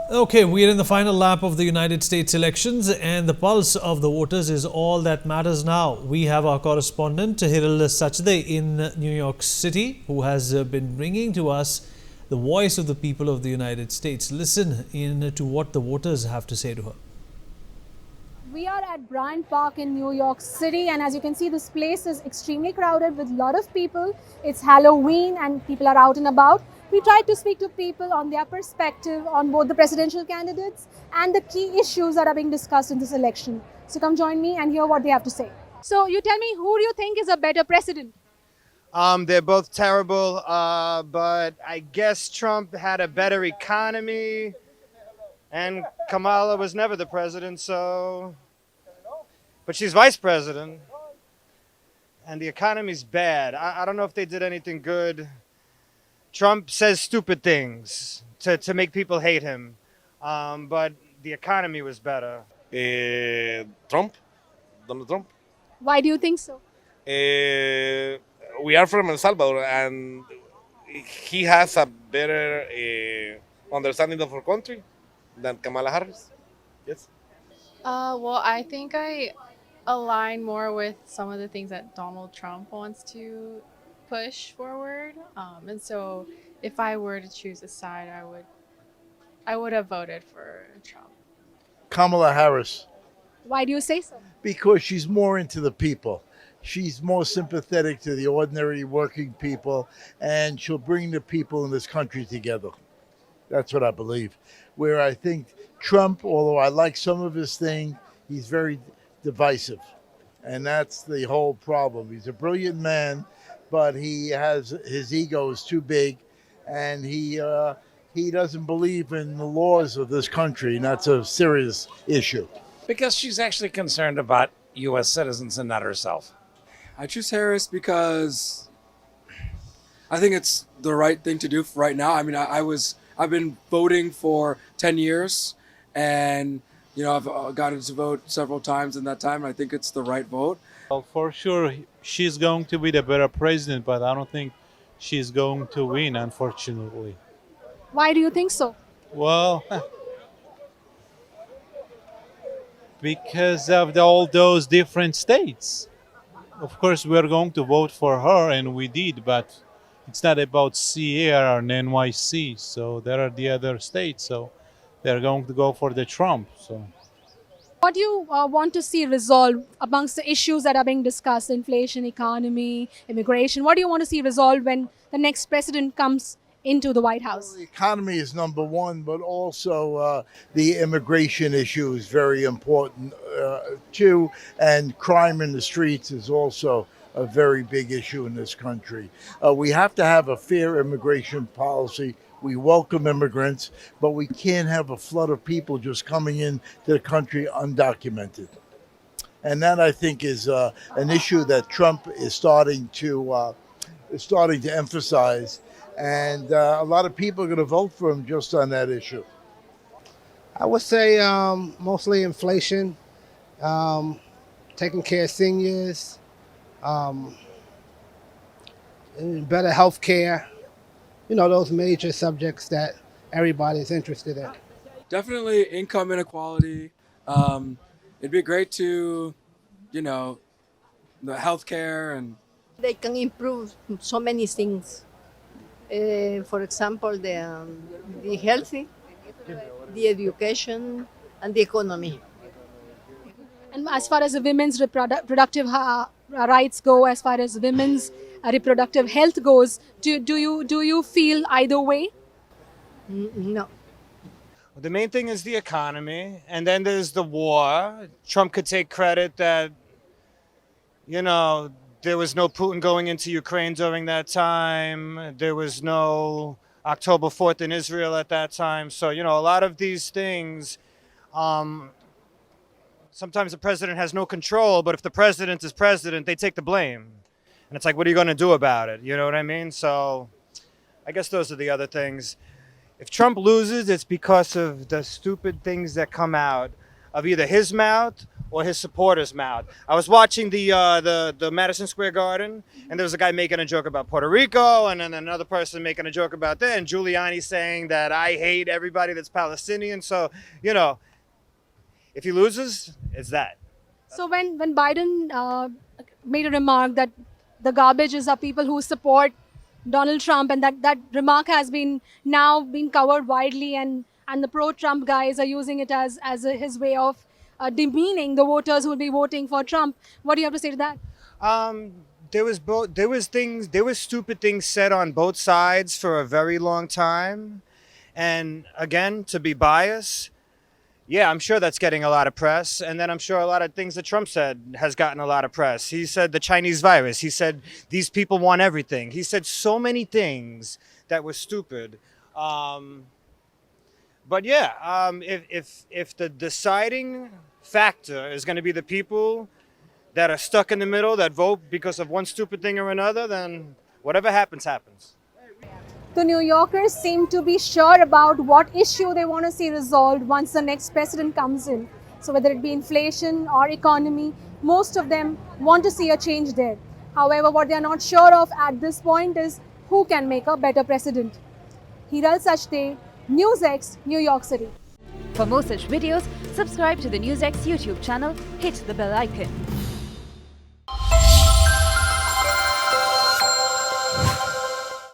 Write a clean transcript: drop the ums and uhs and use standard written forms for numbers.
Okay, we are in the final lap of the United States elections, and the pulse of the voters is all that matters now. We have our correspondent, Hiral Sachde, in New York City, who has been bringing to us the voice of the people of the United States. Listen in to what the voters have to say to her. We are at Bryant Park in New York City, and as you can see, this place is extremely crowded with a lot of people. It's Halloween and people are out and about. We tried to speak to people on their perspective on both the presidential candidates and the key issues that are being discussed in this election. So come join me and hear what they have to say. So you tell me, who do you think is a better president? They're both terrible, but I guess Trump had a better economy, and Kamala was never the president, so. But she's vice president, and the economy's bad. I don't know if they did anything good. Trump says stupid things to make people hate him, but the economy was better. Trump, Donald Trump. Why do you think so? We are from El Salvador, and he has a better understanding of our country than Kamala Harris. Yes. Well, I think I align more with some of the things that Donald Trump wants to push forward. And so, if I were to choose a side, I would have voted for Trump. Kamala Harris, Why do you say so? because she's more into the people. She's more sympathetic to the ordinary working people, and she'll bring the people in this country together. That's what I believe. Where I think Trump, although I like some of his thing, he's very divisive. And that's the whole problem. He's a brilliant man, but his ego is too big, and he doesn't believe in the laws of this country, and that's a serious issue. Because she's actually concerned about U.S. citizens and not herself. I choose Harris because I think it's the right thing to do right now. I mean, I've been voting for 10 years, and I've gotten to vote several times in that time. And I think it's the right vote. Well, for sure, she's going to be the better president, but I don't think she's going to win, unfortunately. Why do you think so? Well, because of all those different states. Of course, we're going to vote for her, and we did, but it's not about Sierra and NYC. So there are the other states, so they're going to go for the Trump. So. What do you want to see resolved amongst the issues that are being discussed? Inflation, economy, immigration. What do you want to see resolved when the next president comes into the White House? The economy is number one, but also the immigration issue is very important too. And crime in the streets is also a very big issue in this country. We have to have a fair immigration policy. We welcome immigrants, but we can't have a flood of people just coming in to the country undocumented. And that, I think, is an issue that Trump is starting to emphasize. And a lot of people are going to vote for him just on that issue. I would say mostly inflation, taking care of seniors, and better health care, those major subjects that everybody's interested in. Definitely income inequality. It'd be great to, the healthcare and. They can improve so many things. For example, the healthy, the education, and the economy. And as far as the women's reproductive rights go, as far as women's reproductive health goes, do you feel either way? No. The main thing is the economy, and then there's the war. Trump could take credit that, there was no Putin going into Ukraine during that time. There was no October 4th in Israel at that time. So, a lot of these things, sometimes the president has no control, but if the president is president, they take the blame. And it's like, what are you going to do about it? You know what I mean? So I guess those are the other things. If Trump loses, it's because of the stupid things that come out of either his mouth or his supporters' mouth. I was watching the Madison Square Garden, and there was a guy making a joke about Puerto Rico, and then another person making a joke about that, and Giuliani saying that I hate everybody that's Palestinian. So, you know, if he loses, it's that. So when Biden made a remark that the garbages are people who support Donald Trump, and that remark has been now been covered widely, and the pro-Trump guys are using it as his way of demeaning the voters who will be voting for Trump. What do you have to say to that? There was stupid things said on both sides for a very long time, and again, to be biased, yeah, I'm sure that's getting a lot of press. And then I'm sure a lot of things that Trump said has gotten a lot of press. He said the Chinese virus. He said these people want everything. He said so many things that were stupid. But yeah, if the deciding factor is going to be the people that are stuck in the middle that vote because of one stupid thing or another, then whatever happens, happens. The New Yorkers seem to be sure about what issue they want to see resolved once the next president comes in. So whether it be inflation or economy, most of them want to see a change there. However, what they are not sure of at this point is who can make a better president. Hiral Sachde, NewsX, New York City. For more such videos, subscribe to the NewsX YouTube channel, hit the bell icon.